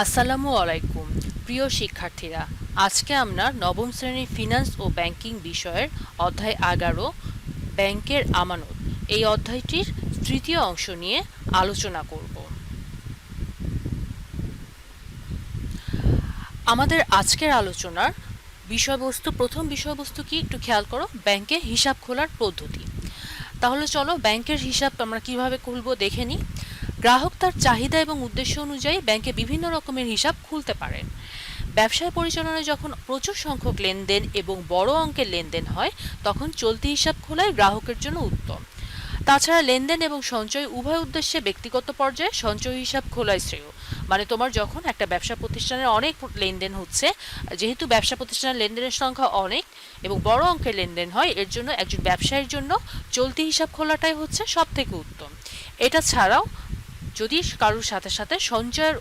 আসসালামু আলাইকুম প্রিয় শিক্ষার্থীরা, আজকে আমরা নবম শ্রেণীর ফিনান্স ও ব্যাংকিং বিষয়ের অধ্যায় 11 ব্যাংকের আমানত এই অধ্যায়টির তৃতীয় অংশ নিয়ে আলোচনা করব। আমাদের আজকের আলোচনার প্রথম বিষয়বস্তু কি একটু খেয়াল করো, ব্যাংকে হিসাব খোলার পদ্ধতি। তাহলে চলো ব্যাংকের হিসাব আমরা কিভাবে খুলবো দেখে নিই। গ্রাহক তার চাহিদা এবং উদ্দেশ্য অনুযায়ী ব্যাংকে বিভিন্ন রকমের হিসাব খুলতে পারেন। ব্যবসায় পরিচালনায় যখন প্রচুর সংখ্যক লেনদেন এবং বড় অঙ্কের লেনদেন হয়, তখন চলতি হিসাব খোলাই গ্রাহকের জন্য উত্তম। তাছাড়া লেনদেন এবং সঞ্চয় উভয় উদ্দেশ্যে ব্যক্তিগত পর্যায়ে সঞ্চয় হিসাব খোলাই শ্রেয়। মানে তোমার যখন একটা ব্যবসা প্রতিষ্ঠানের অনেক লেনদেন হচ্ছে, যেহেতু ব্যবসা প্রতিষ্ঠানের লেনদেনের সংখ্যা অনেক এবং বড় অঙ্কের লেনদেন হয়, এর জন্য একজন ব্যবসায়ীর জন্য চলতি হিসাব খোলাটাই হচ্ছে সব থেকে উত্তম। এটা ছাড়াও যদি কারোর সাথে সাথে সঞ্চয়ের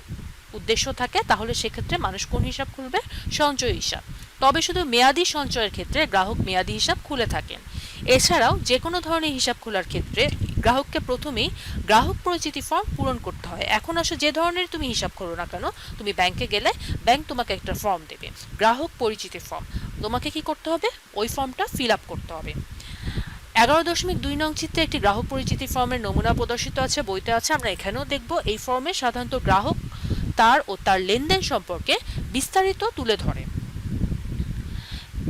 উদ্দেশ্য থাকে, তাহলে সেক্ষেত্রে মানুষ কোন হিসাব খুলবে? সঞ্চয় হিসাব। তবে শুধু মেয়াদি সঞ্চয়ের ক্ষেত্রে গ্রাহক মেয়াদি হিসাব খুলে থাকেন। এছাড়াও যে কোনো ধরনের হিসাব খোলার ক্ষেত্রে গ্রাহককে প্রথমেই গ্রাহক পরিচিতি ফর্ম পূরণ করতে হয়। এখন আসো, যে ধরনের তুমি হিসাব খোলো না কেন, তুমি ব্যাংকে গেলে ব্যাংক তোমাকে একটা ফর্ম দেবে, গ্রাহক পরিচিতি ফর্ম। তোমাকে কি করতে হবে? ওই ফর্মটা ফিল আপ করতে হবে। 11.2 নং চিত্রে একটি গ্রাহক পরিচিতি ফর্মের নমুনা প্রদর্শিত আছে, বইতে আছে। আমরা এখানেও দেখব। এই ফর্মে সাধারণত গ্রাহক তার লেনদেন সম্পর্কে বিস্তারিত তুলে ধরে।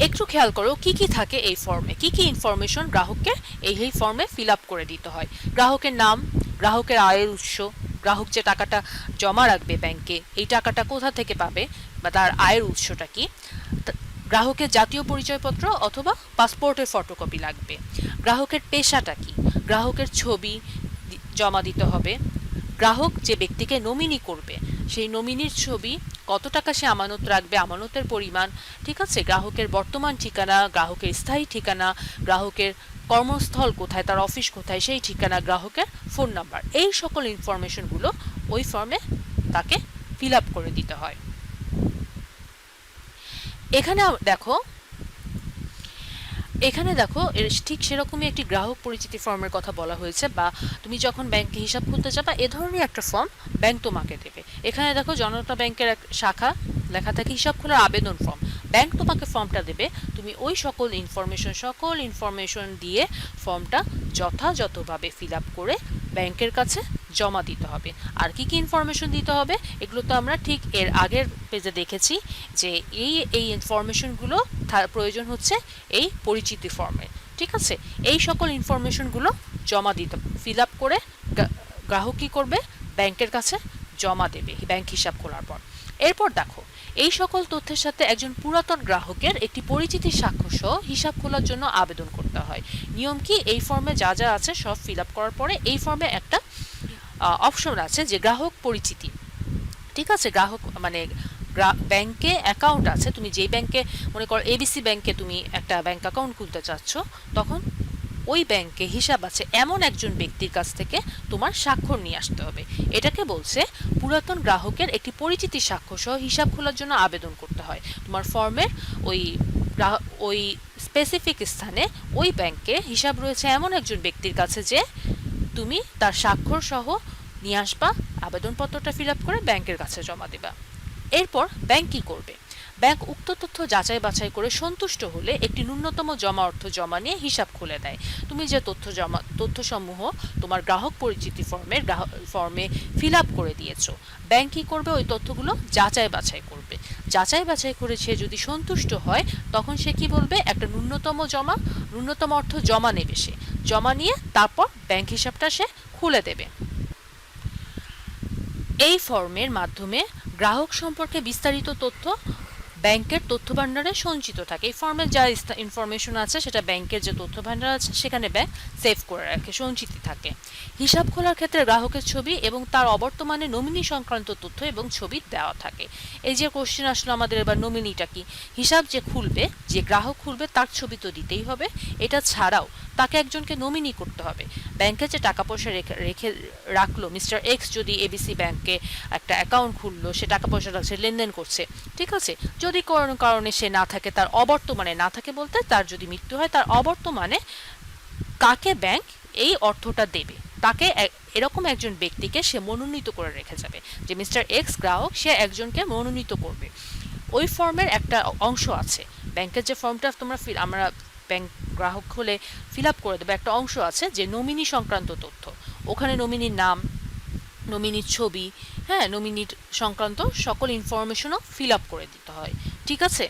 একটু খেয়াল করো কি কি থাকে এই ফর্মে, কি কি ইনফরমেশন গ্রাহককে এই ফর্মে ফিল আপ করে দিতে হয়। গ্রাহকের নাম, গ্রাহকের আয়ের উৎস, গ্রাহক যে টাকাটা জমা রাখবে ব্যাংকে, এই টাকাটা কোথা থেকে পাবে বা তার আয়ের উৎসটা কি। গ্রাহকের জাতীয় পরিচয়পত্র অথবা পাসপোর্টের ফটোকপি লাগবে। গ্রাহকের পেশাটা কি, গ্রাহকের ছবি জমা দিতে হবে। গ্রাহক যে ব্যক্তিকে নমিনি করবে, সেই নমিনির ছবি, কত টাকা সে আমানত রাখবে, আমানতের পরিমাণ, ঠিক আছে। গ্রাহকের বর্তমান ঠিকানা, গ্রাহকের স্থায়ী ঠিকানা, গ্রাহকের কর্মস্থল কোথায়, তার অফিস কোথায়, সেই ঠিকানা, গ্রাহকের ফোন নাম্বার, এই সকল ইনফরমেশনগুলো ওই ফর্মে তাকে ফিল আপ করে দিতে হয়। এখানে দেখো ঠিক সেরকমই একটি গ্রাহক পরিচিতি ফর্মের কথা বলা হয়েছে। বা তুমি যখন ব্যাংকে হিসাব খুলতে যাবা, এ ধরনের একটা ফর্ম ব্যাংক তোমাকে দেবে। এখানে দেখো জনতা ব্যাংকের এক শাখা লেখা থাকে হিসাব খোলার আবেদন ফর্ম। ব্যাংক তোমাকে ফর্মটা দেবে, তুমি ওই সকল ইনফরমেশন দিয়ে ফর্মটা যথাযথভাবে ফিল আপ করে ব্যাংকের কাছে জমা দিতে হবে। আর কি কি ইনফরমেশন দিতে হবে, এগুলো তো আমরা ঠিক এর আগের পেজে দেখেছি যে এই ইনফরমেশনগুলো প্রয়োজন হচ্ছে এই পরিচিতি ফর্মে, ঠিক আছে। এই সকল ইনফরমেশনগুলো জমা দিতে, ফিল আপ করে গ্রাহক কি করবে? ব্যাংকের কাছে জমা দেবে ব্যাংক হিসাব খোলার পর। এরপর দেখো, এই সকল তথ্যের সাথে একজন পুরাতন গ্রাহকের একটি পরিচিতি সাক্ষ্য সহ হিসাব খোলার জন্য আবেদন করতে হয়। নিয়ম কি? এই ফর্মে যা যা আছে সব ফিল আপ করার পরে এই ফর্মে একটা অপশন আছে যে গ্রাহক পরিচিতি, ঠিক আছে। গ্রাহক মানে ব্যাংকে অ্যাকাউন্ট আছে, তুমি যেই ব্যাংকে, মনে করো এবিসি ব্যাংকে তুমি একটা ব্যাংক অ্যাকাউন্ট খুলতে চাচ্ছ, তখন ওই ব্যাংকে হিসাব আছে এমন একজন ব্যক্তির কাছ থেকে তোমার স্বাক্ষর নিয়ে আসতে হবে। এটাকে বলছে পুরাতন গ্রাহকের একটি পরিচিতি সাক্ষ্য সহ হিসাব খোলার জন্য আবেদন করতে হয়। তোমার ফর্মের ওই ওই স্পেসিফিক স্থানে ওই ব্যাংকে হিসাব রয়েছে এমন একজন ব্যক্তির কাছে যে তুমি তার স্বাক্ষর সহ নিয়ে আসবা, আবেদনপত্রটা ফিল আপ করে ব্যাংকের কাছে জমা দেবা। এরপর ব্যাংক কি করবে? ব্যাংক উক্ত তথ্য যাচাই বাছাই করে সন্তুষ্ট হলে একটি ন্যূনতম জমা অর্থ জমা নিয়ে হিসাব খুলে দেয়। তুমি যে তথ্যসমূহ তোমার গ্রাহক পরিচিতি ফর্মে ফিল আপ করে দিয়েছো, ব্যাংক কি করবে? ওই তথ্যগুলো যাচাই বাছাই করবে। যাচাই বাছাই করে সে যদি সন্তুষ্ট হয়, তখন সে কি বলবে? একটা ন্যূনতম অর্থ জমা নেবে। সে জমা নিয়ে তারপর ব্যাংক হিসাবটা সে খুলে দেবে। এই ফর্মের মাধ্যমে গ্রাহক সম্পর্কে বিস্তারিত তথ্য ব্যাংকের তথ্য ভান্ডারে সঞ্চিত থাকে। এই ফর্মের যা ইনফরমেশন আছে সেটা ব্যাংকের যে তথ্য ভান্ডার আছে সেখানে ব্যাংক সেভ করে রাখে, সঞ্চিত থাকে। হিসাব খোলার ক্ষেত্রে গ্রাহকের ছবি এবং তার অবর্তমানে নমিনি সংক্রান্ত তথ্য এবং ছবি দেওয়া থাকে। এই যে কোশ্চেন আসলো আমাদের, এবার নমিনিটা কি? হিসাব যে খুলবে, যে গ্রাহক খুলবে, তার ছবি তো দিতেই হবে। এটা ছাড়াও তাকে একজনকে নমিনি করতে হবে। ব্যাংকে যে টাকা পয়সা রেখে রাখলো, মিস্টার এক্স যদি এবিসি ব্যাংকে একটা অ্যাকাউন্ট খুললো, সে টাকা পয়সা রাখছে, লেনদেন করছে, ঠিক আছে। যদি কোনো কারণে সে না থাকে, তার অবর্তমানে না থাকে বলতে তার যদি মৃত্যু হয়, তার অবর্তমানে কাকে ব্যাংক এই অর্থটা দেবে, তাকে এরকম একজন ব্যক্তিকে সে মনোনীত করে রেখে যাবে, যে মিস্টার এক্স গ্রাহক সে একজনকে মনোনীত করবে। ওই ফর্মের একটা অংশ আছে, ব্যাংকের যে ফর্মটা তোমরা আমরা ব্যাংক গ্রাহক হলে ফিল আপ করে দেবে, একটা অংশ আছে যে নমিনি সংক্রান্ত তথ্য। ওখানে নমিনির নাম, নমিনির ছবি, হ্যাঁ, নমিনির সংক্রান্ত সকল ইনফরমেশনও ফিল আপ করে দিতে হয়। ঠিক আছে।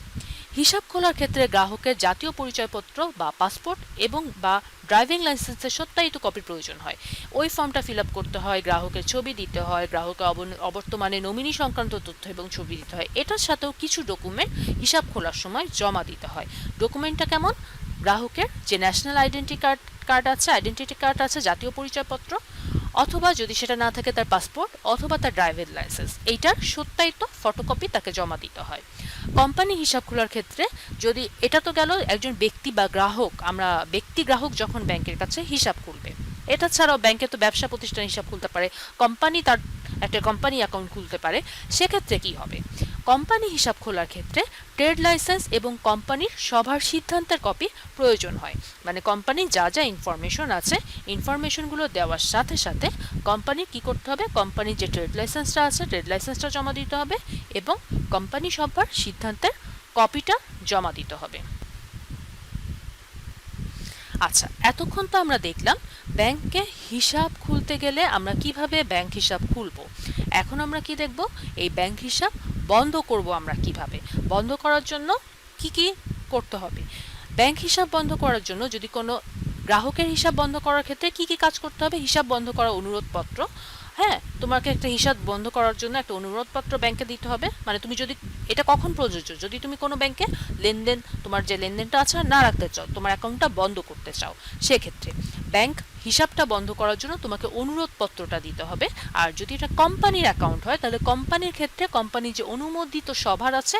হিসাব খোলার ক্ষেত্রে গ্রাহকের জাতীয় পরিচয়পত্র বা পাসপোর্ট এবং বা ড্রাইভিং লাইসেন্সের সত্যায়িত কপির প্রয়োজন হয়। ওই ফর্মটা ফিল আপ করতে হয়, গ্রাহকের ছবি দিতে হয়, গ্রাহকের অবর্তমানে নমিনি সংক্রান্ত তথ্য এবং ছবি দিতে হয়। এটার সাথেও কিছু ডকুমেন্ট হিসাব খোলার সময় জমা দিতে হয়। ডকুমেন্টটা কেমন? গ্রাহকের যে ন্যাশনাল আইডেন্টিটি কার্ড আছে, জাতীয় পরিচয়পত্র, অথবা যদি সেটা না থাকে তার পাসপোর্ট অথবা তার ড্রাইভিং লাইসেন্স, এইটার সত্যায়িত ফটোকপি তাকে জমা দিতে হয়। কোম্পানি হিসাব খোলার ক্ষেত্রে যদি এটা তো গেল একজন ব্যক্তি বা গ্রাহক, আমরা ব্যক্তি গ্রাহক যখন ব্যাংকের কাছে হিসাব খুলবে। এটা ছাড়াও ব্যাংকে তো ব্যবসা প্রতিষ্ঠান হিসাব খুলতে পারে, কোম্পানি তার একটা কোম্পানি অ্যাকাউন্ট খুলতে পারে। সেক্ষেত্রে কি হবে? কোম্পানি হিসাব খোলার ক্ষেত্রে ট্রেড লাইসেন্স এবং কোম্পানির সভার সিদ্ধান্তের কপি প্রয়োজন হয়। মানে কোম্পানির যা যা ইনফরমেশন আছে, ইনফরমেশনগুলো দেওয়ার সাথে সাথে কোম্পানির কি করতে হবে? কোম্পানির যে ট্রেড লাইসেন্সটা আছে, ট্রেড লাইসেন্সটা জমা দিতে হবে এবং কোম্পানি সভার সিদ্ধান্তের কপিটা জমা দিতে হবে। আচ্ছা, এতক্ষণ তো আমরা দেখলাম ব্যাংকে হিসাব খুলতে গেলে আমরা কিভাবে ব্যাংক হিসাব খুলবো। এখন আমরা কি দেখব? এই ব্যাংক হিসাব বন্ধ করব আমরা কিভাবে। বন্ধ করার জন্য কি কি করতে হবে? ব্যাংক হিসাব বন্ধ করার জন্য যদি কোনো গ্রাহকের হিসাব বন্ধ করার ক্ষেত্রে কি কি কাজ করতে হবে? হিসাব বন্ধ করার অনুরোধপত্র, হ্যাঁ, তোমাকে একটা হিসাব বন্ধ করার জন্য একটা অনুরোধপত্র ব্যাংকে দিতে হবে। মানে তুমি যদি, এটা কখন প্রযোজ্য? যদি তুমি কোনো ব্যাংকে লেনদেন, তোমার যে লেনদেনটা আছে না রাখতে চাও, তোমার অ্যাকাউন্টটা বন্ধ করতে চাও, সেক্ষেত্রে ব্যাংক হিসাবটা বন্ধ করার জন্য তোমাকে অনুরোধপত্রটা দিতে হবে। আর যদি এটা কোম্পানির অ্যাকাউন্ট হয় তাহলে কোম্পানির ক্ষেত্রে কোম্পানির যে অনুমোদিত সভার আছে,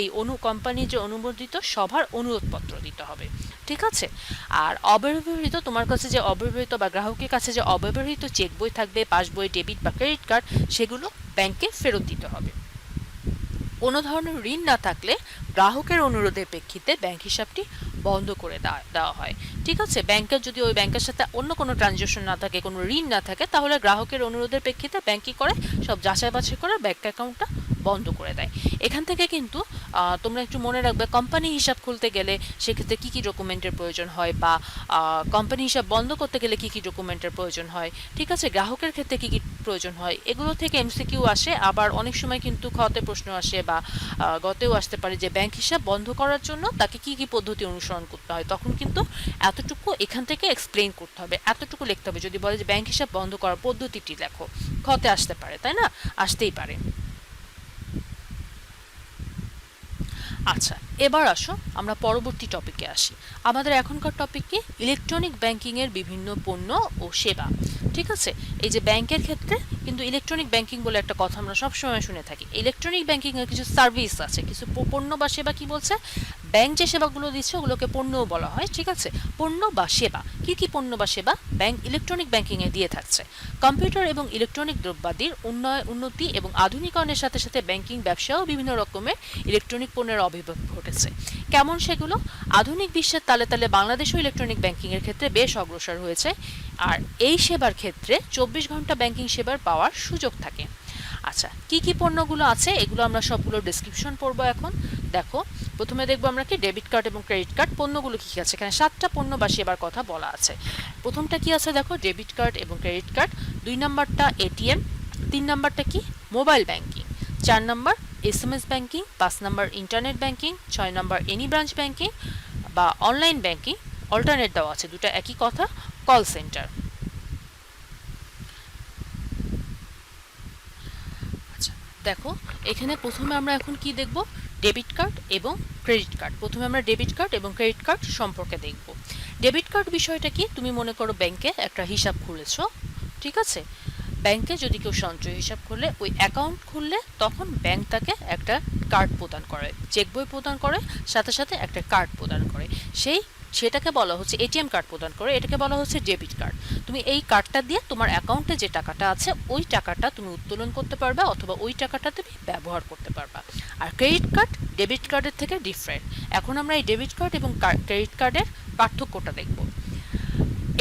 এই কোম্পানির যে অনুমোদিত সভার অনুরোধপত্র দিতে হবে। ঠিক আছে। আর অব্যবহৃত, তোমার কাছে যে অব্যবহৃত বা গ্রাহকের কাছে যে অব্যবহৃত চেক বই থাকবে, পাসবই, ডেবিট বা ক্রেডিট কার্ড, সেগুলো ব্যাংকে ফেরত দিতে হবে। কোনো ধরনের ঋণ না থাকলে গ্রাহকের অনুরোধের প্রেক্ষিতে ব্যাংক হিসাবটি বন্ধ করে দেওয়া হয়। ঠিক আছে। ব্যাংকের যদি ওই ব্যাংকের সাথে অন্য কোনো ট্রানজাকশন না থাকে, কোনো ঋণ না থাকে, তাহলে গ্রাহকের অনুরোধের প্রেক্ষিতে ব্যাংক কি করে? সব যাচাই বাছাই করে ব্যাংক অ্যাকাউন্টটা বন্ধ করে দেয়। এখান থেকে কিন্তু তোমরা একটু মনে রাখবে, কোম্পানি হিসাব খুলতে গেলে সেক্ষেত্রে কী কী ডকুমেন্টের প্রয়োজন হয়, বা কোম্পানি হিসাব বন্ধ করতে গেলে কী কী ডকুমেন্টের প্রয়োজন হয়। ঠিক আছে। গ্রাহকের ক্ষেত্রে কী কী প্রয়োজন হয়, এগুলো থেকে এমসিকিউ আসে, আবার অনেক সময় কিন্তু খতে প্রশ্ন আসে বা গতেও আসতে পারে যে ব্যাংক হিসাব বন্ধ করার জন্য তাকে কি কি পদ্ধতি অনুসরণ করতে হয়। তখন কিন্তু এতটুকু এখান থেকে এক্সপ্লেইন করতে হবে, এতটুকু লিখতে হবে। যদি বলে যে ব্যাংক হিসাব বন্ধ করার পদ্ধতিটি লেখো, খতে আসতে পারে, তাই না? আসতেই পারে। আচ্ছা, এবার আসো আমরা পরবর্তী টপিকে আসি। আমাদের এখনকার টপিক কি? ইলেকট্রনিক ব্যাংকিংয়ের বিভিন্ন পণ্য ও সেবা। ঠিক আছে। এই যে ব্যাংকের ক্ষেত্রে কিন্তু ইলেকট্রনিক ব্যাংকিং বলে একটা কথা আমরা সবসময় শুনে থাকি। ইলেকট্রনিক ব্যাংকিংয়ের কিছু সার্ভিস আছে, কিছু পণ্য বা সেবা। কি বলছে? ব্যাংক যে সেবাগুলো দিচ্ছে ওগুলোকে পণ্যও বলা হয়। ঠিক আছে। পণ্য বা সেবা, কি কি পণ্য বা সেবা ব্যাংক ইলেকট্রনিক ব্যাংকিংয়ে দিয়ে থাকছে? কম্পিউটার এবং ইলেকট্রনিক দ্রব্যাদির উন্নতি এবং আধুনিকরণের সাথে সাথে ব্যাংকিং ব্যবসাও বিভিন্ন রকমের ইলেকট্রনিক পণ্যের আবির্ভাব ঘটেছে। কেমন সেগুলো? আধুনিক বিশ্বের তালে তালে বাংলাদেশও ইলেকট্রনিক ব্যাংকিংয়ের ক্ষেত্রে বেশ অগ্রসর হয়েছে। আর এই সেবার ক্ষেত্রে 24 ঘন্টা ব্যাংকিং সেবার পাওয়ার সুযোগ থাকে। আচ্ছা, কি কি পণ্যগুলো আছে এগুলো আমরা সবগুলো ডেসক্রিপশন পড়বো এখন। দেখো, প্রথমে দেখবো আমরা কি ডেবিট কার্ড এবং ক্রেডিট কার্ড পণ্যগুলো কি কি আছে। এখানে 7টা পণ্য বা সেবার কথা বলা আছে। প্রথমটা কি আছে দেখো, ডেবিট কার্ড এবং ক্রেডিট কার্ড। 2 নাম্বারটা এটিএম। 3 নাম্বারটা কি? Mobile banking. 4 number SMS banking. 5 number internet banking. 6 number any branch banking বা অনলাইন ব্যাংকিং। অল্টারনেট দেওয়া আছে, দুটো একই কথা, কল সেন্টার। আচ্ছা, দেখো এখানে প্রথমে আমরা এখন কি দেখব? ডেবিট কার্ড এবং ক্রেডিট কার্ড। প্রথমে আমরা ডেবিট কার্ড এবং ক্রেডিট কার্ড সম্পর্কে দেখব। ডেবিট কার্ড বিষয়টা কি? তুমি মনে করো ব্যাংকে একটা হিসাব খুলেছো। ঠিক আছে। ব্যাংকে যদি কেউ সঞ্চয় হিসাব খুললে, ওই অ্যাকাউন্ট খুললে তখন ব্যাংক তাকে একটা কার্ড প্রদান করে, চেক বই প্রদান করে, সাথে সাথে একটা কার্ড প্রদান করে। সেটাকে বলা হচ্ছে এটিএম কার্ড প্রদান করে, এটাকে বলা হচ্ছে ডেবিট কার্ড। তুমি এই কার্ডটা দিয়ে তোমার অ্যাকাউন্টে যে টাকাটা আছে ওই টাকাটা তুমি উত্তোলন করতে পারবে, অথবা ওই টাকাটা তুমি ব্যবহার করতে পারবা। আর ক্রেডিট কার্ড ডেবিট কার্ডের থেকে ডিফারেন্ট। এখন আমরা এই ডেবিট কার্ড এবং ক্রেডিট কার্ডের পার্থক্যটা দেখব।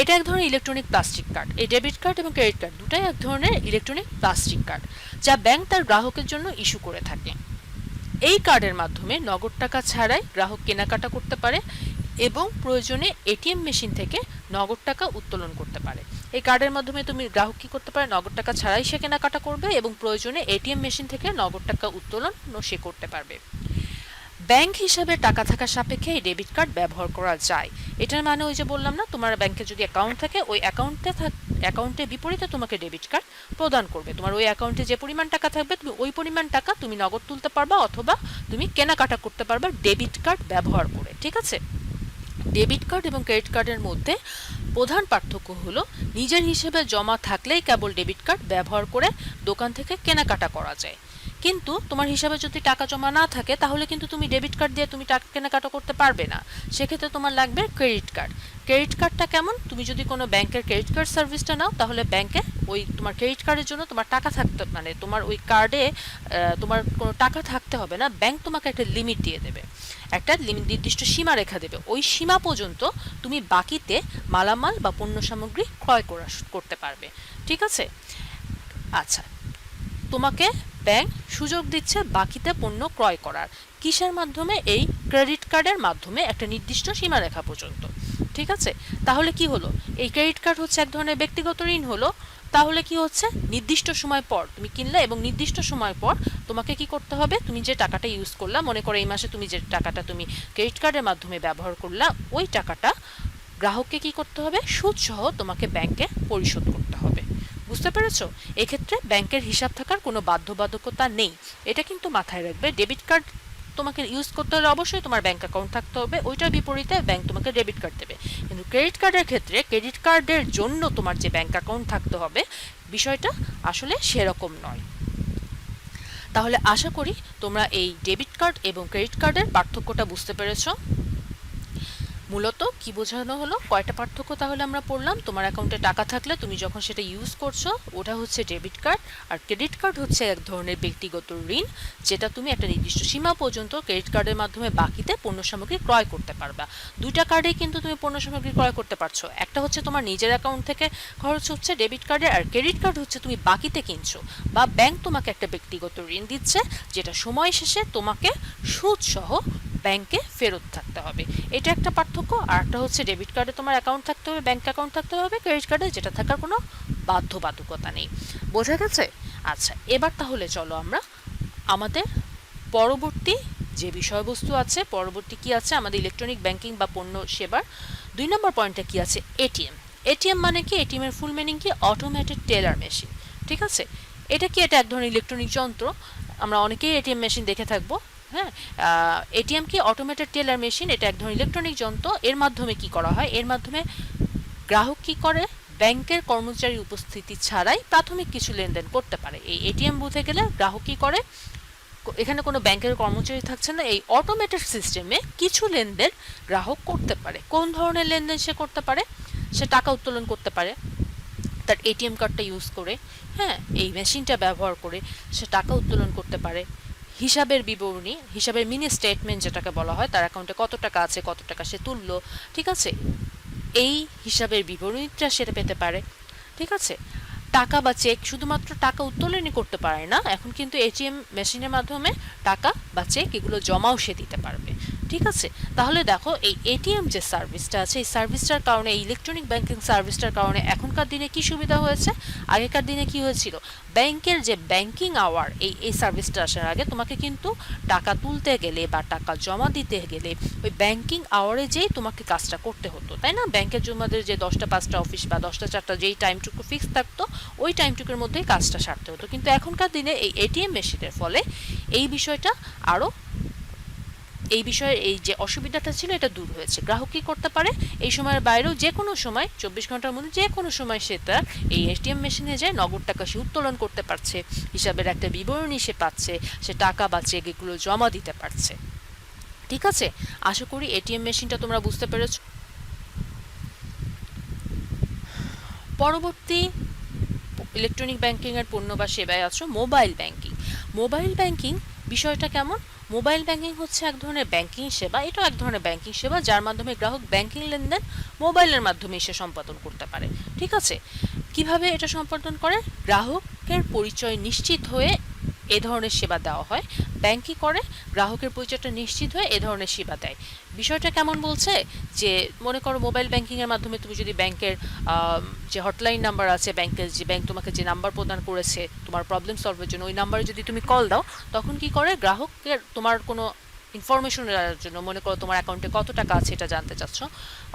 এটা এক ধরনের ইলেকট্রনিক প্লাস্টিক কার্ড। এই ডেবিট কার্ড এবং ক্রেডিট কার্ড দুটাই এক ধরনের ইলেকট্রনিক প্লাস্টিক কার্ড, যা ব্যাংক তার গ্রাহকের জন্য ইস্যু করে থাকে। এই কার্ডের মাধ্যমে নগদ টাকা ছাড়াই গ্রাহক কেনাকাটা করতে পারে এবং প্রয়োজনে এটিএম মেশিন থেকে নগদ টাকা উত্তোলন করতে পারে। এই কার্ডের মাধ্যমে তুমি গ্রাহক কি করতে পারে, নগদ টাকা ছাড়াই সে কেনাকাটা করবে এবং প্রয়োজনে এটিএম মেশিন থেকে নগদ টাকা উত্তোলন সে করতে পারবে। ব্যাংক হিসাবে টাকা থাকার সাপেক্ষে এই ডেবিট কার্ড ব্যবহার করা যায়। এটার মানে ওই যে বললাম না, তোমার ব্যাংকে যদি অ্যাকাউন্ট থাকে, ওই অ্যাকাউন্টের বিপরীতে তোমাকে ডেবিট কার্ড প্রদান করবে। তোমার ওই অ্যাকাউন্টে যে পরিমাণ টাকা থাকবে, তুমি ওই পরিমাণ টাকা তুমি নগদ তুলতে পারবা অথবা তুমি কেনাকাটা করতে পারবা ডেবিট কার্ড ব্যবহার করে। ঠিক আছে? ডেবিট কার্ড এবং ক্রেডিট কার্ডের মধ্যে প্রধান পার্থক্য হলো নিজের হিসেবে জমা থাকলেই কেবল ডেবিট কার্ড ব্যবহার করে দোকান থেকে কেনাকাটা করা যায়। কিন্তু তোমার হিসাবে যদি টাকা জমা না থাকে, তাহলে কিন্তু তুমি ডেবিট কার্ড দিয়ে তুমি টাকা কেনাকাটা করতে পারবে না। সেক্ষেত্রে তোমার লাগবে ক্রেডিট কার্ড। ক্রেডিট কার্ডটা কেমন, তুমি যদি কোনো ব্যাংকের ক্রেডিট কার্ড সার্ভিসটা নাও, তাহলে ব্যাংকে ওই তোমার ক্রেডিট কার্ডের জন্য তোমার টাকা থাকতে, মানে তোমার ওই কার্ডে তোমার কোনো টাকা থাকতে হবে না। ব্যাংক তোমাকে একটা লিমিট দিয়ে দেবে, একটা নির্দিষ্ট সীমা রেখা দেবে। ওই সীমা পর্যন্ত তুমি বাকিতে মালামাল বা পণ্য সামগ্রী ক্রয় করতে পারবে। ঠিক আছে? আচ্ছা, তোমাকে ব্যাংক সুযোগ দিচ্ছে বাকিতে পণ্য ক্রয় করার। কিসের মাধ্যমে? এই ক্রেডিট কার্ডের মাধ্যমে, একটা নির্দিষ্ট সীমারেখা পর্যন্ত। ঠিক আছে? তাহলে কি হলো, এই ক্রেডিট কার্ড হচ্ছে এক ধরনের ব্যক্তিগত ঋণ হলো। তাহলে কি হচ্ছে, নির্দিষ্ট সময় পর তুমি কিনলে এবং নির্দিষ্ট সময় পর তোমাকে কি করতে হবে, তুমি যে টাকাটা ইউজ করলা, মনে করো এই মাসে তুমি যে টাকাটা তুমি ক্রেডিট কার্ডের মাধ্যমে ব্যবহার করলা, ওই টাকাটা গ্রাহককে কি করতে হবে, সুদ সহ তোমাকে ব্যাংকে পরিশোধ করতে হবে। বুঝতে পেরেছো? এক্ষেত্রে ব্যাংকের হিসাব থাকার কোনো বাধ্যবাধকতা নেই। এটা কিন্তু মাথায় রাখবে। ডেবিট কার্ড তোমাকে ইউজ করতে হলে অবশ্যই তোমার ব্যাংক অ্যাকাউন্ট থাকতে হবে, ওইটার বিপরীতে ব্যাংক তোমাকে ডেবিট কার্ড দেবে। কিন্তু ক্রেডিট কার্ডের ক্ষেত্রে ক্রেডিট কার্ডের জন্য তোমার যে ব্যাংক অ্যাকাউন্ট থাকতে হবে, বিষয়টা আসলে সেরকম নয়। তাহলে আশা করি তোমরা এই ডেবিট কার্ড এবং ক্রেডিট কার্ডের পার্থক্যটা বুঝতে পেরেছো। মূলত কি বোঝানো হলো, কয়টা পার্থক্য তাহলে আমরা পড়লাম। তোমার অ্যাকাউন্টে টাকা থাকলে তুমি যখন সেটা ইউজ করছো, ওটা হচ্ছে ডেবিট কার্ড। আর ক্রেডিট কার্ড হচ্ছে এক ধরনের ব্যক্তিগত ঋণ, যেটা তুমি একটা নির্দিষ্ট সীমা পর্যন্ত ক্রেডিট কার্ডের মাধ্যমে বাকিতে পণ্য সামগ্রী ক্রয় করতে পারবা। দুইটা কার্ডেই কিন্তু তুমি পণ্য সামগ্রী ক্রয় করতে পারছো। একটা হচ্ছে তোমার নিজের অ্যাকাউন্ট থেকে খরচ হচ্ছে ডেবিট কার্ডে, আর ক্রেডিট কার্ড হচ্ছে তুমি বাকিতে কিনছো বা ব্যাংক তোমাকে একটা ব্যক্তিগত ঋণ দিচ্ছে, যেটা সময় শেষে তোমাকে সুদ সহ ব্যাংকে ফেরত থাকতে হবে। এটা একটা পার্থক্য। আর একটা হচ্ছে ডেবিট কার্ডে তোমার অ্যাকাউন্ট থাকতে হবে, ব্যাংক অ্যাকাউন্ট থাকতে হবে, ক্রেডিট কার্ডে যেটা থাকার কোনো বাধ্যবাধকতা নেই। বোঝা গেছে? আচ্ছা, এবার তাহলে চলো আমরা আমাদের পরবর্তী যে বিষয়বস্তু আছে, পরবর্তী কি আছে আমাদের ইলেকট্রনিক ব্যাংকিং বা পণ্য সেবার 2 নম্বর পয়েন্টে কি আছে, এটিএম। এটিএম মানে কি? এটিএম এর ফুল মিনিং কি? Automated teller machine. ঠিক আছে? এটা কি? এটা এক ধরনের ইলেকট্রনিক যন্ত্র। আমরা অনেকেই এটিএম মেশিন দেখে থাকবো। হ্যাঁ, এটিএম কি? Automated teller machine. এটা এক ধরনের ইলেকট্রনিক যন্ত্র। এর মাধ্যমে কি করা হয়? এর মাধ্যমে গ্রাহক কি করে, ব্যাংকের কর্মচারীর উপস্থিতি ছাড়াই প্রাথমিক কিছু লেনদেন করতে পারে। এই এটিএম বুথে গেলে গ্রাহক কি করে, এখানে কোনো ব্যাংকের কর্মচারী থাকছে না, এই অটোমেটেড সিস্টেমে কিছু লেনদেন গ্রাহক করতে পারে। কোন ধরনের লেনদেন সে করতে পারে? সে টাকা উত্তোলন করতে পারে তার এটিএম কার্ডটা ইউজ করে। হ্যাঁ, এই মেশিনটা ব্যবহার করে সে টাকা উত্তোলন করতে পারে। হিসাবের বিবরণী, হিসাবের মিনি স্টেটমেন্ট যেটাকে বলা হয়, তার অ্যাকাউন্টে কত টাকা আছে, কত টাকা সে তুললো, ঠিক আছে, এই হিসাবের বিবরণীটা সেটা পেতে পারে। ঠিক আছে? টাকা বা চেক, শুধুমাত্র টাকা উত্তোলনই করতে পারে না, এখন কিন্তু এটিএম মেশিনের মাধ্যমে টাকা বা চেক এগুলো জমাও সে দিতে পারবে। ঠিক আছে? তাহলে দেখো, এই এটিএম যে সার্ভিসটা আছে, এই সার্ভিসটার কারণে, এই ইলেকট্রনিক ব্যাংকিং সার্ভিসটার কারণে এখনকার দিনে কি সুবিধা হয়েছে, আগেকার দিনে কি হয়েছিল, ব্যাংকের যে ব্যাংকিং আওয়ার, এই সার্ভিসটা আসার আগে তোমাকে কিন্তু টাকা তুলতে গেলে বা টাকা জমা দিতে গেলে ওই ব্যাংকিং আওয়ারে যেই তোমাকে কাজটা করতে হতো, তাই না? ব্যাংকের জমাদের যে 10টা 5টা অফিস বা 10টা 4টা যেই টাইমটুকু ফিক্স থাকতো, ওই টাইমটুকুর মধ্যেই কাজটা সারতে হতো। কিন্তু এখনকার দিনে এই এটিএম মেশিনের ফলে এই বিষয়টা আরও, এই বিষয়ে এই যে অসুবিধাটা ছিল এটা দূর হয়েছে। গ্রাহক কি করতে পারে, এই সময়ের বাইরেও যে কোনো সময় 24 ঘন্টার মধ্যে যে কোনো সময় সে তার এই এটিএম মেশিনে যায় নগদ টাকা সে উত্তোলন করতে পারছে, হিসাবের একটা বিবরণী সে পাচ্ছে, সে টাকা বা চেক এগুলো জমা দিতে পারছে। ঠিক আছে? আশা করি এটিএম মেশিনটা তোমরা বুঝতে পেরেছো। পরবর্তী ইলেকট্রনিক ব্যাংকিং এর পণ্য বা সেবায় আছো মোবাইল ব্যাংকিং। মোবাইল ব্যাংকিং বিষয়টা কেমন? মোবাইল ব্যাংকিং হচ্ছে এক ধরনের ব্যাংকিং সেবা, এটা এক ধরনের ব্যাংকিং সেবা যার মাধ্যমে গ্রাহক ব্যাংকিং লেনদেন মোবাইলের মাধ্যমে সে সম্পাদন করতে পারে। ঠিক আছে, কিভাবে এটা সম্পাদন করে? গ্রাহকের পরিচয় নিশ্চিত হয়ে এ ধরনের সেবা দেওয়া হয়। ব্যাংক কি করে? গ্রাহকের পরিচয়টা নিশ্চিত হয়ে এ ধরনের সেবা দেয়। বিষয়টা কেমন বলছে যে, মনে করো মোবাইল ব্যাংকিং এর মাধ্যমে তুমি যদি ব্যাংকের যে হটলাইন নাম্বার আছে, ব্যাংকের যে ব্যাংক তোমাকে যে নাম্বার প্রদান করেছে তোমার প্রবলেম সলভের জন্য, ওই নাম্বারে যদি তুমি কল দাও, তখন কি করে? গ্রাহকের তোমার কোনো ইনফরমেশন দেওয়ার জন্য, মনে করো তোমার অ্যাকাউন্টে কত টাকা আছে এটা জানতে চাচ্ছ,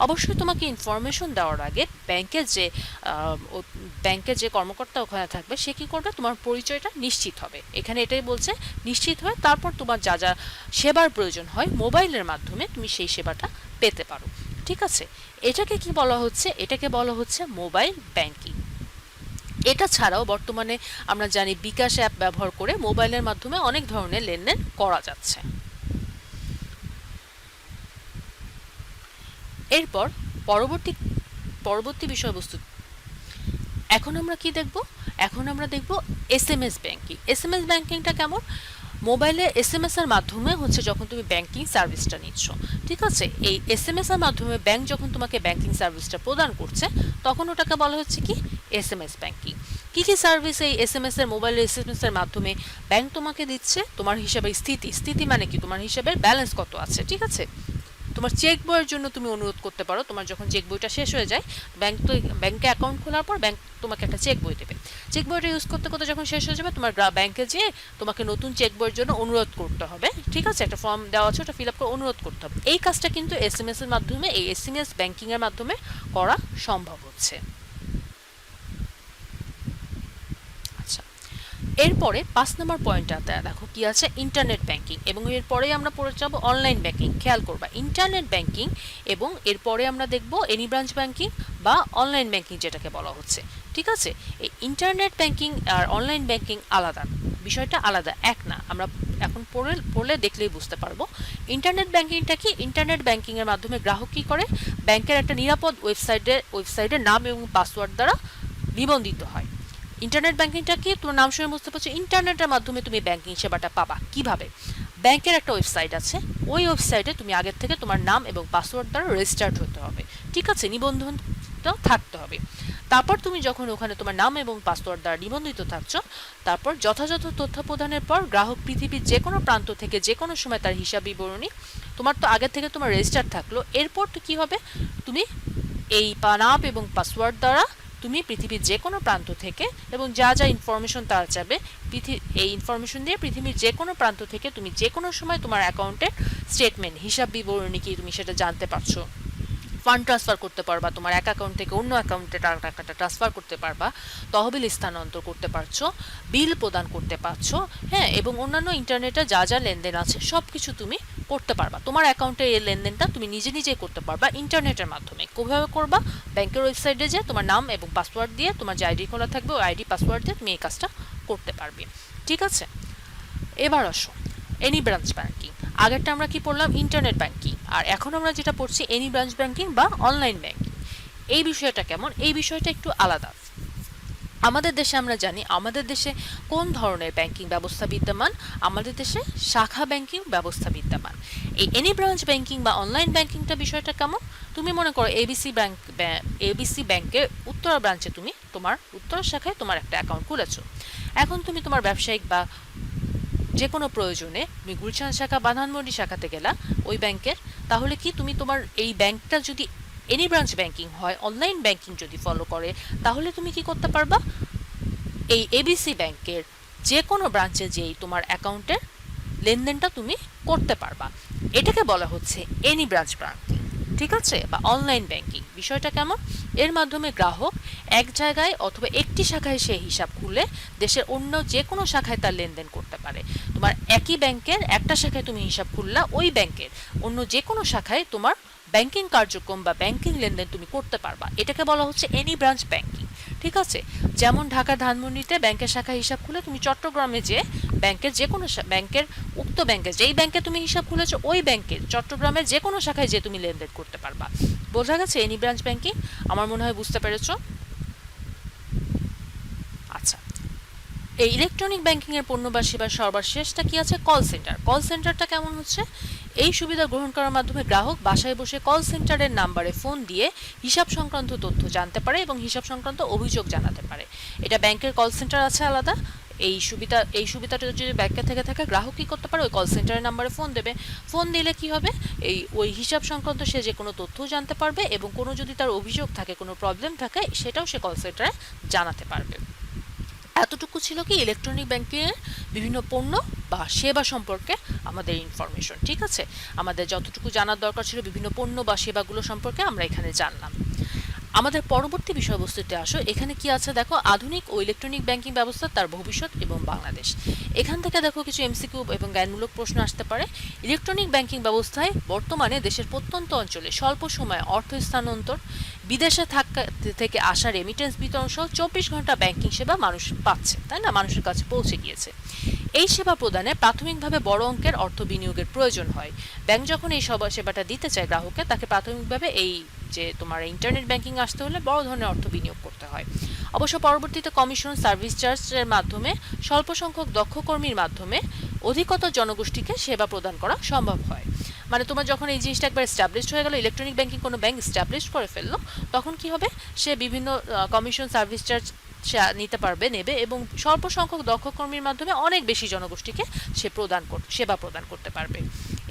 অবশ্যই তোমাকে ইনফরমেশন দেওয়ার আগে ব্যাংকের যে কর্মকর্তা ওখানে থাকবে সে কি করবে? তোমার পরিচয়টা নিশ্চিত হবে। এখানে এটাই বলছে, নিশ্চিত হয় তারপর তোমার যা যা সেবার প্রয়োজন হয় মোবাইলের মাধ্যমে তুমি সেই সেবাটা পেতে পারো। ঠিক আছে, এটাকে কি বলা হচ্ছে? এটাকে বলা হচ্ছে মোবাইল ব্যাংকিং। এটা ছাড়াও বর্তমানে আমরা জানি বিকাশ অ্যাপ ব্যবহার করে মোবাইলের মাধ্যমে অনেক ধরনের লেনদেন করা যাচ্ছে। এরপর পরবর্তী পরবর্তী বিষয়বস্তু, এখন আমরা কি দেখব? এখন আমরা দেখব এসএমএস ব্যাংকিং। এসএমএস ব্যাংকিংটা কেমন? মোবাইলে এসএমএস এর মাধ্যমে হচ্ছে যখন তুমি ব্যাংকিং সার্ভিসটা নিচ্ছ, ঠিক আছে, এই এসএমএস এর মাধ্যমে ব্যাংক যখন তোমাকে ব্যাংকিং সার্ভিসটা প্রদান করছে তখন ওটাকে বলা হচ্ছে কি? SMS banking. কি কি সার্ভিস এই এসএমএস এর, মোবাইলের এসএমএস এর মাধ্যমে ব্যাংক তোমাকে দিচ্ছে? তোমার হিসাবের স্থিতি মানে কি? তোমার হিসাবের ব্যালেন্স কত আছে, ঠিক আছে। তোমার চেক বইয়ের জন্য তুমি অনুরোধ করতে পারো। তোমার যখন চেক বইটা শেষ হয়ে যায়, ব্যাংকে অ্যাকাউন্ট খোলার পর ব্যাংক তোমাকে একটা চেক বই দেবে। চেক বইটা ইউজ করতে করতে যখন শেষ হয়ে যাবে, তোমার ব্যাংকে যেয়ে তোমাকে নতুন চেক বইয়ের জন্য অনুরোধ করতে হবে। ঠিক আছে, একটা ফর্ম দেওয়া আছে, ওটা ফিল আপ করে অনুরোধ করতে হবে। এই কাজটা কিন্তু এসএমএস এর মাধ্যমে, এই এসএমএস ব্যাংকিং এর মাধ্যমে করা সম্ভব হচ্ছে। আচ্ছা, এরপরে 5 নম্বর পয়েন্টটাতে দেখো কি আছে? Internet banking. এবং এরপরেই আমরা পড়ে যাব অনলাইন ব্যাংকিং। খেয়াল করবা, ইন্টারনেট ব্যাংকিং এবং এরপরে আমরা দেখব এনি ব্রাঞ্চ ব্যাংকিং বা অনলাইন ব্যাংকিং যেটাকে বলা হচ্ছে। ঠিক আছে, এই ইন্টারনেট ব্যাংকিং আর অনলাইন ব্যাংকিং আলাদা, বিষয়টা আলাদা, এক না। আমরা এখন পড়লে দেখলেই বুঝতে পারবো। ইন্টারনেট ব্যাংকিংটা কি? ইন্টারনেট ব্যাংকিং এর মাধ্যমে গ্রাহক কি করে? ব্যাংকের একটা নিরাপদ ওয়েবসাইটের নাম এবং পাসওয়ার্ড দ্বারা নিবন্ধিত হয়। ইন্টারনেট ব্যাংকিংটা কি? তোমার নাম শুনে বুঝতে পারছো, ইন্টারনেটের মাধ্যমে তুমি ব্যাংকিং সেবাটা পাবা। কিভাবে? ব্যাংকের একটা ওয়েবসাইট আছে, ওই ওয়েবসাইটে তুমি আগের থেকে তোমার নাম এবং পাসওয়ার্ড দ্বারা রেজিস্টার্ড হতে হবে। ঠিক আছে, নিবন্ধনটা থাকতে হবে। তারপর তুমি যখন ওখানে তোমার নাম এবং পাসওয়ার্ড দ্বারা নিবন্ধিত থাকছো, তারপর যথাযথ তথ্য প্রদানের পর গ্রাহক পৃথিবীর যে কোনো প্রান্ত থেকে যে কোনো সময় তার হিসাব বিবরণী, তোমার তো আগের থেকে তোমার রেজিস্টার থাকলো, এরপর তো কি হবে? তুমি এই নাম এবং পাসওয়ার্ড দ্বারা তুমি পৃথিবীর যে কোনো প্রান্ত থেকে এবং যা যা ইনফরমেশন তারা চাবে, এই ইনফরমেশন দিয়ে পৃথিবীর যে কোনো প্রান্ত থেকে তুমি যে কোনো সময় তোমার অ্যাকাউন্টের স্টেটমেন্ট, হিসাব বিবরণী কি, তুমি সেটা জানতে পারছো। ফান্ড ট্রান্সফার করতে পারবা, তোমার এক অ্যাকাউন্ট থেকে অন্য অ্যাকাউন্টে টাকাটা ট্রান্সফার করতে পারবা, তহবিল স্থানান্তর করতে পারছো, বিল প্রদান করতে পারছো, হ্যাঁ, এবং অন্যান্য ইন্টারনেটে যা যা লেনদেন আছে সব কিছু তুমি করতে পারবা। তোমার অ্যাকাউন্টে এই লেনদেনটা তুমি নিজেই করতে পারবা ইন্টারনেটের মাধ্যমে। কিভাবে করবা? ব্যাংকের ওয়েবসাইটে যে তোমার নাম এবং পাসওয়ার্ড দিয়ে, তোমার যে আইডি খোলা থাকবে ওই আইডি পাসওয়ার্ড দিয়ে তুমি এই কাজটা করতে পারবে। ঠিক আছে, এবার আসো এনি ব্রাঞ্চ ব্যাংকিং। আগেরটা আমরা কি পড়লাম? Internet banking. আর এখন আমরা যেটা পড়ছি এনি ব্রাঞ্চ ব্যাংকিং বা অনলাইন ব্যাংকিং। এই বিষয়টা কেমন? এই বিষয়টা একটু আলাদা। আমাদের দেশে আমরা জানি আমাদের দেশে কোন ধরনের ব্যাংকিং ব্যবস্থা বিদ্যমান? আমাদের দেশে শাখা ব্যাংকিং ব্যবস্থা বিদ্যমান। এই এনি ব্রাঞ্চ ব্যাংকিং বা অনলাইন ব্যাংকিংটা বিষয়টা কেমন? তুমি মনে করো এবিসি ব্যাংকের উত্তরা ব্রাঞ্চে তুমি তোমার উত্তরা শাখায় তোমার একটা অ্যাকাউন্ট খুলেছো। এখন তুমি তোমার ব্যবসায়িক বা যে কোনো প্রয়োজনে তুমি গুলশান শাখা বা ধানমন্ডি শাখাতে গেলা ওই ব্যাংকের, তাহলে কি তুমি তোমার এই ব্যাংকটা যদি এনি ব্রাঞ্চ ব্যাংকিং হয়, অনলাইন ব্যাংকিং যদি ফলো করে, তাহলে তুমি কি করতে পারবা? এই এবিসি ব্যাংকের যে কোনো ব্রাঞ্চে যেই তোমার অ্যাকাউন্টের লেনদেনটা তুমি করতে পারবা। এটাকে বলা হচ্ছে এনি ব্রাঞ্চ ব্যাংকিং। ঠিক আছে, বা অনলাইন ব্যাংকিং। বিষয়টা কেমন? এর মাধ্যমে গ্রাহক এক জায়গায় অথবা একটি শাখায় সে হিসাব খুলে দেশের অন্য যে কোনো শাখায় তার লেনদেন করতে পারে। তোমার একই ব্যাংকের একটা শাখায় তুমি হিসাব খুললা, ওই ব্যাংকের অন্য যে কোনো শাখায় তোমার ব্যাংকিং কার্যক্রম বা ব্যাংকিং লেনদেন তুমি করতে পারবা। এটাকে বলা হচ্ছে এনি ব্রাঞ্চ ব্যাংকিং। ঠিক আছে, যেমন ঢাকার ধানমন্ডিতে ব্যাংকের শাখা হিসাব খুলে তুমি চট্টগ্রামে যে ব্যাংকের যে কোনো ব্যাংকের উক্ত ব্যাংকে যেই ব্যাংকে তুমি হিসাব খুলেছো ওই ব্যাংকের চট্টগ্রামের যে কোনো শাখায় যে তুমি লেনদেন করতে পারবা। বোঝা গেছে এনি ব্রাঞ্চ ব্যাংকিং? আমার মনে হয় বুঝতে পেরেছো। আচ্ছা, এই ইলেকট্রনিক ব্যাংকিং এর পণ্য বা সেবার সর্বশেষটা কি আছে? Call centre. কল সেন্টারটা কেমন হচ্ছে? এই সুবিধা গ্রহণ করার মাধ্যমে গ্রাহক বাসায় বসে কল সেন্টারের নাম্বারে ফোন দিয়ে হিসাব সংক্রান্ত তথ্য জানতে পারে এবং হিসাব সংক্রান্ত অভিযোগ জানাতে পারে। এটা ব্যাংকের কল সেন্টার আছে আলাদা। এই সুবিধাটা যদি ব্যাংকে থেকে থাকে, গ্রাহক কি করতে পারে, ওই কল সেন্টারের নাম্বারে ফোন দেবে। ফোন দিলে কি হবে, ওই হিসাব সংক্রান্ত সে যে কোনো তথ্য জানতে পারবে এবং কোনো যদি তার অভিযোগ থাকে, কোনো প্রবলেম থাকে, সেটাও সে কল সেন্টারে জানাতে পারবে। এতটুকু ছিল কি ইলেকট্রনিক ব্যাংকিংয়ের বিভিন্ন পণ্য বা সেবা সম্পর্কে আমাদের ইনফরমেশন। ঠিক আছে, আমাদের যতটুকু জানার দরকার ছিল বিভিন্ন পণ্য বা সেবাগুলো সম্পর্কে আমরা এখানে জানলাম। আমাদের পরবর্তী বিষয়বস্তুতে আসো। এখানে কি আছে দেখো, আধুনিক ও ইলেকট্রনিক ব্যাংকিং ব্যবস্থা, তার ভবিষ্যৎ এবং বাংলাদেশ। এখান থেকে দেখো কিছু এমসিকিউ এবং জ্ঞানমূলক প্রশ্ন আসতে পারে। ইলেকট্রনিক ব্যাংকিং ব্যবস্থায় বর্তমানে দেশের প্রত্যন্ত অঞ্চলে স্বল্প সময়ে অর্থ স্থানান্তর, বিদেশে থেকে আসা রেমিটেন্স বিতরণ সহ 24 ঘন্টা ব্যাংকিং সেবা মানুষ পাচ্ছে, তাই না, মানুষের কাছে পৌঁছে গিয়েছে। এই সেবা প্রদানে প্রাথমিকভাবে বড় অঙ্কের অর্থ বিনিয়োগের প্রয়োজন হয়। ব্যাংক যখন এই সেবাটা দিতে চায় গ্রাহককে, তাকে প্রাথমিকভাবে এই যে তোমার ইন্টারনেট ব্যাংকিং আসতে হলে বড় ধরনের অর্থ বিনিয়োগ করতে হয়। অবশ্য পরবর্তীতে কমিশন, সার্ভিস চার্জের মাধ্যমে, স্বল্প সংখ্যক দক্ষ কর্মীর মাধ্যমে অধিকতর জনগোষ্ঠীকে সেবা প্রদান করা সম্ভব হয়। মানে তোমার যখন এই জিনিসটা একবার এস্টাবলিশড হয়ে গেল, ইলেকট্রনিক ব্যাংকিং কোনো ব্যাংক এস্টাবলিশ করে ফেললো, তখন কি হবে, সে বিভিন্ন কমিশন, সার্ভিস চার্জ নিতে পারবে, নেবে, এবং স্বল্প সংখ্যক দক্ষ কর্মীর মাধ্যমে অনেক বেশি জনগোষ্ঠীকে সেবা প্রদান করতে পারবে।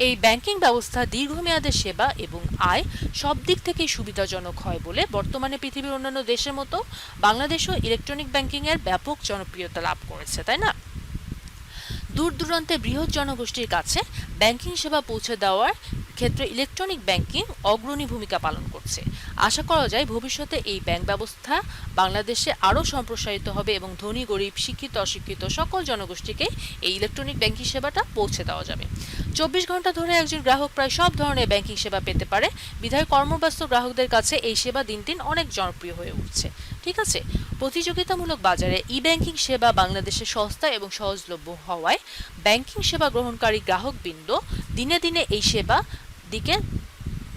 এই ব্যাংকিং ব্যবস্থা দীর্ঘমেয়াদে সেবা এবং আয় সব দিক থেকেই সুবিধাজনক হয় বলে বর্তমানে পৃথিবীর অন্যান্য দেশের মতো বাংলাদেশও ইলেকট্রনিক ব্যাংকিং এর ব্যাপক জনপ্রিয়তা লাভ করেছে, তাই না। দূর দূরান্তে বৃহৎ জনগোষ্ঠীর কাছে ব্যাংকিং সেবা পৌঁছে দেওয়ার ক্ষেত্রে ইলেকট্রনিক ব্যাংকিং অগ্রণী ভূমিকা পালন করছে। আশা করা যায় ভবিষ্যতে এই ব্যাংক ব্যবস্থা বাংলাদেশে আরও সম্প্রসারিত হবে এবং ধনী, গরিব, শিক্ষিত, অশিক্ষিত সকল জনগোষ্ঠীকে এই ইলেকট্রনিক ব্যাংকিং সেবাটা পৌঁছে দেওয়া যাবে। 24 ঘন্টা ধরে একজন গ্রাহক প্রায় সব ধরনের ব্যাংকিং সেবা পেতে পারে, বিধায় কর্মব্যস্ত গ্রাহকদের কাছে এই সেবা দিন দিন অনেক জনপ্রিয় হয়ে উঠছে। ঠিক আছে, প্রতিযোগিতামূলক বাজারে ই ব্যাংকিং সেবা বাংলাদেশে সস্তা এবং সহজলভ্য হওয়ায় ব্যাংকিং সেবা গ্রহণকারী গ্রাহকবৃন্দ দিনে দিনে এই সেবা দিকে,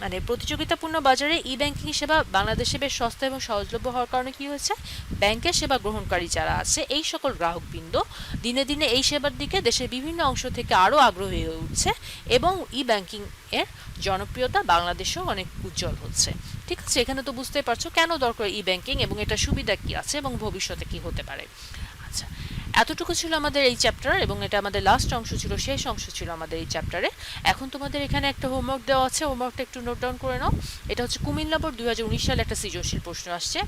মানে প্রতিযোগিতাপূর্ণ বাজারে ই ব্যাংকিং সেবা বাংলাদেশে বেশ সস্তা এবং সহজলভ্য হওয়ার কারণে কি হয়েছে, ব্যাংকের সেবা গ্রহণকারী যারা আছে এই সকল গ্রাহকবৃন্দ দিনে দিনে এই সেবার দিকে দেশের বিভিন্ন অংশ থেকে আরও আগ্রহী হয়ে উঠছে এবং ই ব্যাংকিং এর জনপ্রিয়তা বাংলাদেশেও অনেক উজ্জ্বল হচ্ছে। ঠিক আছে, এখানে তো বুঝতে পারছো কেন দরকার ই ব্যাংকিং এবং এটা সুবিধা কি আছে এবং ভবিষ্যতে কি হতে পারে। আচ্ছা, এতটুকু ছিল আমাদের এই চ্যাপ্টার এবং এটা আমাদের লাস্ট অংশ ছিল, শেষ অংশ ছিল আমাদের এই চ্যাপ্টারে। এখন তোমাদের এখানে একটা হোমওয়ার্ক দেওয়া আছে, হোমওয়ার্কটা একটু নোট ডাউন করে নাও। এটা হচ্ছে কুমিল্লা বোর্ড 2019 সালে একটা সৃজনশীল প্রশ্ন আসছে।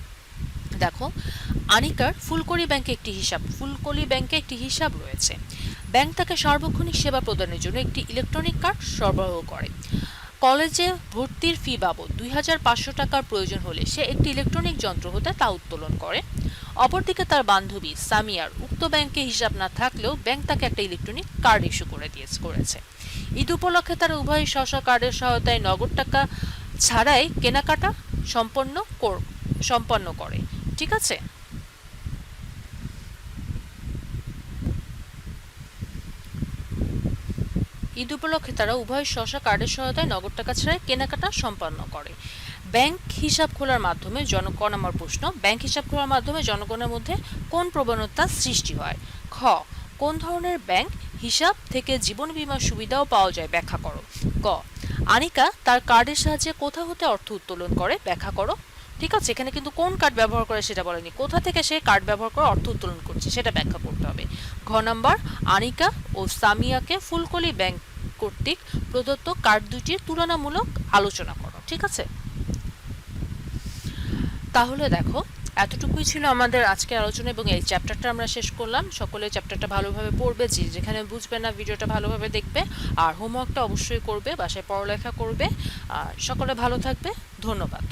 দেখো, আনিকার ফুলকলি ব্যাংকে একটি হিসাব রয়েছে। ব্যাংক তাকে সার্বক্ষণিক সেবা প্রদানের জন্য একটি ইলেকট্রনিক কার্ড সরবরাহ করে। কলেজে ভর্তির ফি বাবদ 2500 টাকার প্রয়োজন হলে সে একটি ইলেকট্রনিক যন্ত্র হতে তা উত্তোলন করে। অপরদিকে তার বান্ধবী সামিয়ার উক্ত ব্যাংকে হিসাব না থাকলেও ব্যাংক তাকে একটা ইলেকট্রনিক কার্ড ইস্যু করেছে। ঈদ উপলক্ষে তারা উভয় স্ব কার্ডের সহায়তায় নগদ টাকা ছাড়াই কেনাকাটা সম্পন্ন করে। ঠিক আছে, ঈদ উপলক্ষে তারা উভয় স্ব কার্ডের সহায়তায় নগদ টাকা ছাড়াই কেনাকাটা সম্পন্ন করে। ব্যাংক হিসাব খোলার মাধ্যমে ব্যাংক হিসাব খোলার মাধ্যমে জনগণের মধ্যে কোন প্রবণতা সৃষ্টি হয়? খ, কোন ধরনের ব্যাংক হিসাব থেকে জীবন বীমা সুবিধাও পাওয়া যায়, ব্যাখ্যা করো। গ, আনিকা তার কার্ডের সাহায্যে কোথা হতে অর্থ উত্তোলন করে, ব্যাখ্যা করো। ঠিক আছে, এখানে কিন্তু কোন কার্ড ব্যবহার করে সেটা বলেনি, কোথা থেকে সে কার্ড ব্যবহার করে অর্থ উত্তোলন করছে সেটা ব্যাখ্যা করতে হবে। ঘ নাম্বার, আনিকা ও সামিয়াকে ফুলকলি ব্যাংক কর্তৃক প্রদত্ত কার্ড দুটির তুলনামূলক আলোচনা করো। ঠিক আছে, তাহলে দেখো এতটুকুই ছিল আমাদের আজকের আলোচনা এবং এই চ্যাপ্টারটা আমরা শেষ করলাম। সকলে চ্যাপ্টারটা ভালোভাবে পড়বে, যেখানে বুঝবে না ভিডিওটা ভালোভাবে দেখবে, আর হোমওয়ার্কটা অবশ্যই করবে, বাসায় পড়ালেখা করবে। সকলে ভালো থাকবে, ধন্যবাদ।